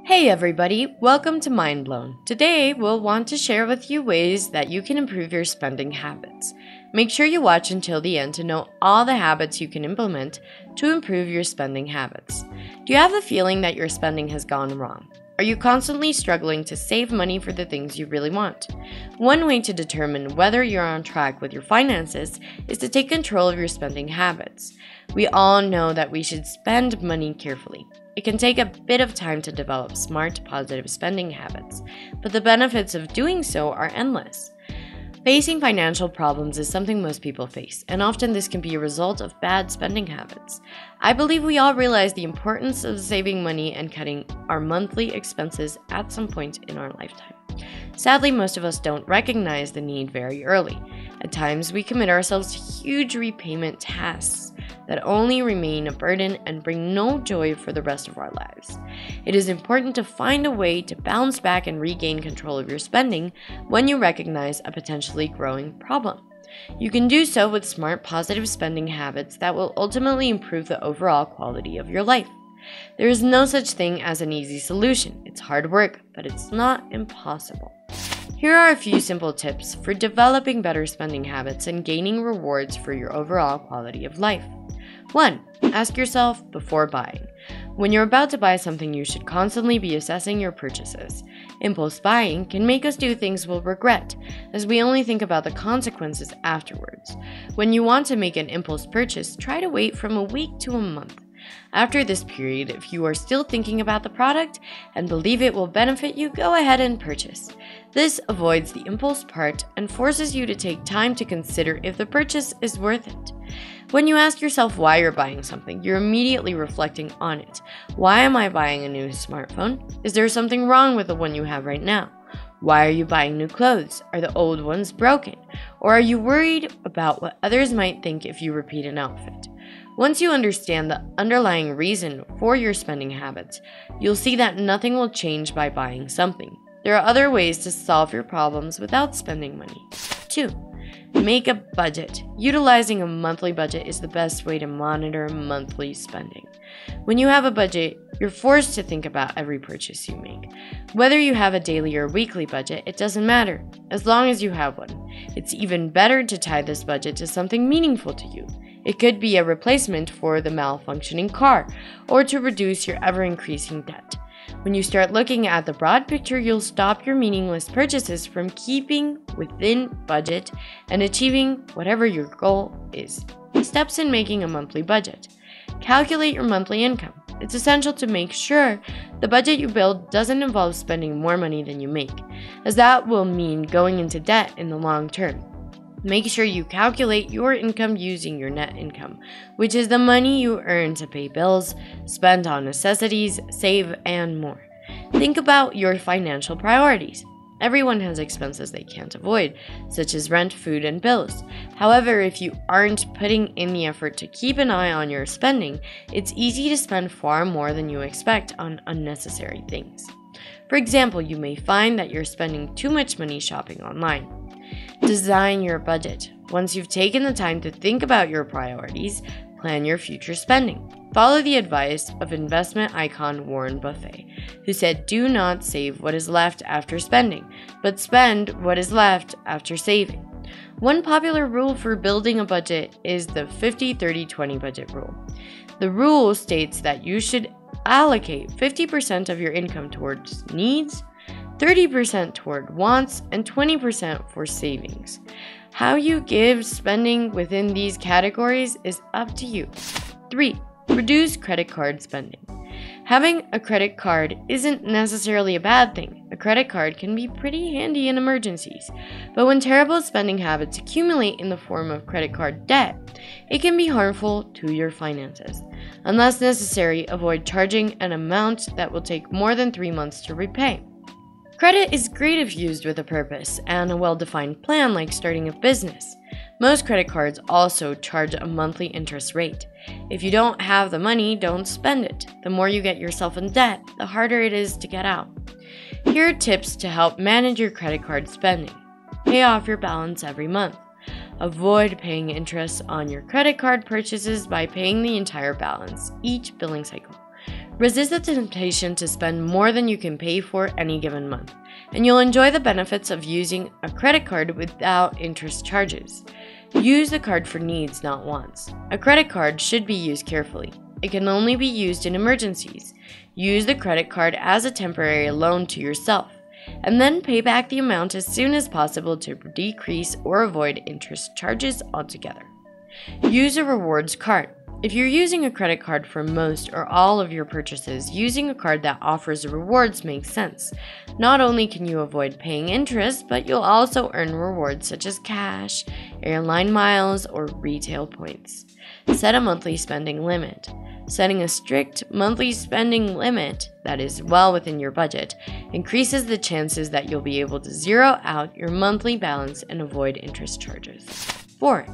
Hey everybody, welcome to Mind Blown. Today we'll want to share with you ways that you can improve your spending habits. Make sure you watch until the end to know all the habits you can implement to improve your spending habits. Do you have the feeling that your spending has gone wrong? Are you constantly struggling to save money for the things you really want? One way to determine whether you're on track with your finances is to take control of your spending habits. We all know that we should spend money carefully. It can take a bit of time to develop smart, positive spending habits, but the benefits of doing so are endless. Facing financial problems is something most people face, and often this can be a result of bad spending habits. I believe we all realize the importance of saving money and cutting our monthly expenses at some point in our lifetime. Sadly, most of us don't recognize the need very early. At times, we commit ourselves to huge repayment tasks that only remain a burden and bring no joy for the rest of our lives. It is important to find a way to bounce back and regain control of your spending when you recognize a potentially growing problem. You can do so with smart, positive spending habits that will ultimately improve the overall quality of your life. There is no such thing as an easy solution. It's hard work, but it's not impossible. Here are a few simple tips for developing better spending habits and gaining rewards for your overall quality of life. 1. Ask yourself before buying. When you're about to buy something, you should constantly be assessing your purchases. Impulse buying can make us do things we'll regret, as we only think about the consequences afterwards. When you want to make an impulse purchase, try to wait from a week to a month. After this period, if you are still thinking about the product and believe it will benefit you, go ahead and purchase. This avoids the impulse part and forces you to take time to consider if the purchase is worth it. When you ask yourself why you're buying something, you're immediately reflecting on it. Why am I buying a new smartphone? Is there something wrong with the one you have right now? Why are you buying new clothes? Are the old ones broken? Or are you worried about what others might think if you repeat an outfit? Once you understand the underlying reason for your spending habits, you'll see that nothing will change by buying something. There are other ways to solve your problems without spending money. 2. Make a budget. Utilizing a monthly budget is the best way to monitor monthly spending. When you have a budget, you're forced to think about every purchase you make. Whether you have a daily or weekly budget, it doesn't matter, as long as you have one. It's even better to tie this budget to something meaningful to you. It could be a replacement for the malfunctioning car, or to reduce your ever-increasing debt. When you start looking at the broad picture, you'll stop your meaningless purchases from keeping within budget and achieving whatever your goal is. Steps in making a monthly budget. Calculate your monthly income. It's essential to make sure the budget you build doesn't involve spending more money than you make, as that will mean going into debt in the long term. Make sure you calculate your income using your net income, which is the money you earn to pay bills, spend on necessities, save, and more. Think about your financial priorities. Everyone has expenses they can't avoid, such as rent, food, and bills. However, if you aren't putting in the effort to keep an eye on your spending, it's easy to spend far more than you expect on unnecessary things. For example, you may find that you're spending too much money shopping online. Design your budget. Once you've taken the time to think about your priorities, plan your future spending. Follow the advice of investment icon Warren Buffett, who said, "Do not save what is left after spending, but spend what is left after saving." One popular rule for building a budget is the 50-30-20 budget rule. The rule states that you should allocate 50% of your income towards needs, 30% toward wants, and 20% for savings. How you give spending within these categories is up to you. 3. Reduce credit card spending. Having a credit card isn't necessarily a bad thing. A credit card can be pretty handy in emergencies, but when terrible spending habits accumulate in the form of credit card debt, it can be harmful to your finances. Unless necessary, avoid charging an amount that will take more than 3 months to repay. Credit is great if used with a purpose and a well-defined plan like starting a business. Most credit cards also charge a monthly interest rate. If you don't have the money, don't spend it. The more you get yourself in debt, the harder it is to get out. Here are tips to help manage your credit card spending. Pay off your balance every month. Avoid paying interest on your credit card purchases by paying the entire balance each billing cycle. Resist the temptation to spend more than you can pay for any given month, and you'll enjoy the benefits of using a credit card without interest charges. Use the card for needs, not wants. A credit card should be used carefully. It can only be used in emergencies. Use the credit card as a temporary loan to yourself, and then pay back the amount as soon as possible to decrease or avoid interest charges altogether. Use a rewards card. If you're using a credit card for most or all of your purchases, using a card that offers rewards makes sense. Not only can you avoid paying interest, but you'll also earn rewards such as cash, airline miles, or retail points. Set a monthly spending limit. Setting a strict monthly spending limit that is well within your budget increases the chances that you'll be able to zero out your monthly balance and avoid interest charges. 4.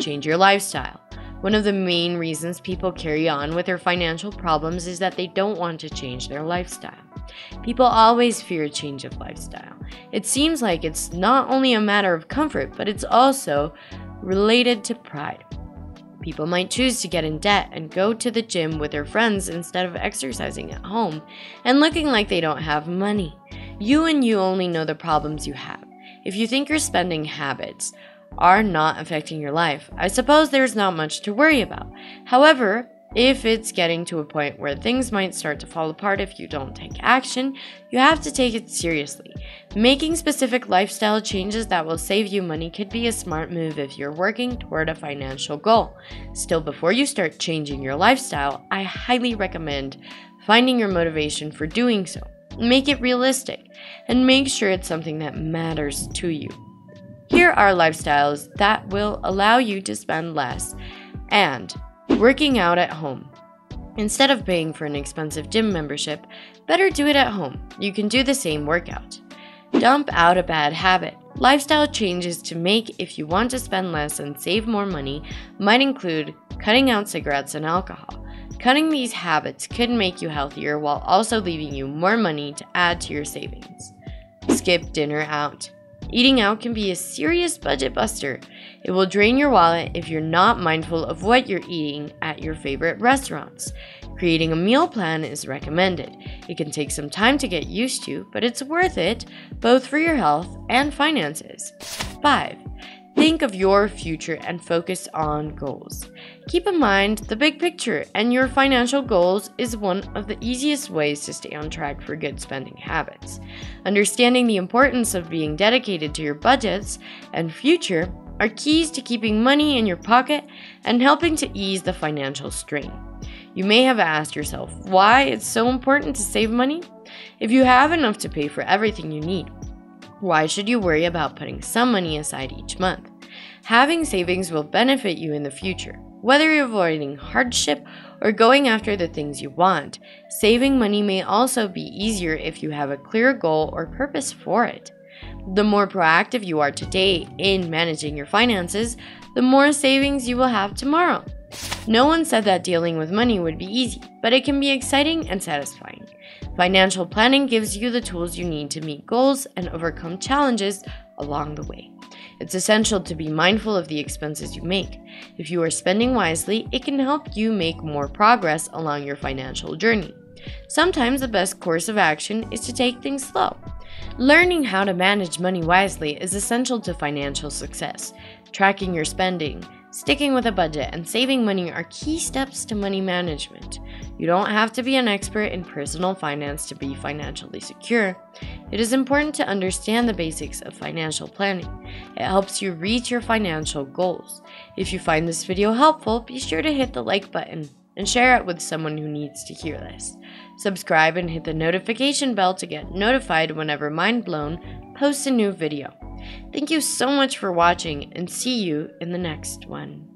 Change your lifestyle. One of the main reasons people carry on with their financial problems is that they don't want to change their lifestyle. People always fear a change of lifestyle. It seems like it's not only a matter of comfort, but it's also related to pride. People might choose to get in debt and go to the gym with their friends instead of exercising at home and looking like they don't have money. You and you only know the problems you have. If you think your spending habits are not affecting your life, I suppose there's not much to worry about. However, if it's getting to a point where things might start to fall apart if you don't take action, you have to take it seriously. Making specific lifestyle changes that will save you money could be a smart move if you're working toward a financial goal. Still, before you start changing your lifestyle, I highly recommend finding your motivation for doing so. Make it realistic, and make sure it's something that matters to you. Here are lifestyles that will allow you to spend less and working out at home. Instead of paying for an expensive gym membership, better do it at home. You can do the same workout. Dump out a bad habit. Lifestyle changes to make if you want to spend less and save more money might include cutting out cigarettes and alcohol. Cutting these habits could make you healthier while also leaving you more money to add to your savings. Skip dinner out. Eating out can be a serious budget buster. It will drain your wallet if you're not mindful of what you're eating at your favorite restaurants. Creating a meal plan is recommended. It can take some time to get used to, but it's worth it, both for your health and finances. 5. Think of your future and focus on goals. Keep in mind the big picture, and your financial goals is one of the easiest ways to stay on track for good spending habits. Understanding the importance of being dedicated to your budgets and future are keys to keeping money in your pocket and helping to ease the financial strain. You may have asked yourself why it's so important to save money. If you have enough to pay for everything you need, why should you worry about putting some money aside each month? Having savings will benefit you in the future. Whether you're avoiding hardship or going after the things you want, saving money may also be easier if you have a clear goal or purpose for it. The more proactive you are today in managing your finances, the more savings you will have tomorrow. No one said that dealing with money would be easy, but it can be exciting and satisfying. Financial planning gives you the tools you need to meet goals and overcome challenges along the way. It's essential to be mindful of the expenses you make. If you are spending wisely, it can help you make more progress along your financial journey. Sometimes the best course of action is to take things slow. Learning how to manage money wisely is essential to financial success. Tracking your spending, sticking with a budget, and saving money are key steps to money management. You don't have to be an expert in personal finance to be financially secure. It is important to understand the basics of financial planning. It helps you reach your financial goals. If you find this video helpful, be sure to hit the like button and share it with someone who needs to hear this. Subscribe and hit the notification bell to get notified whenever Mindblown posts a new video. Thank you so much for watching, and see you in the next one.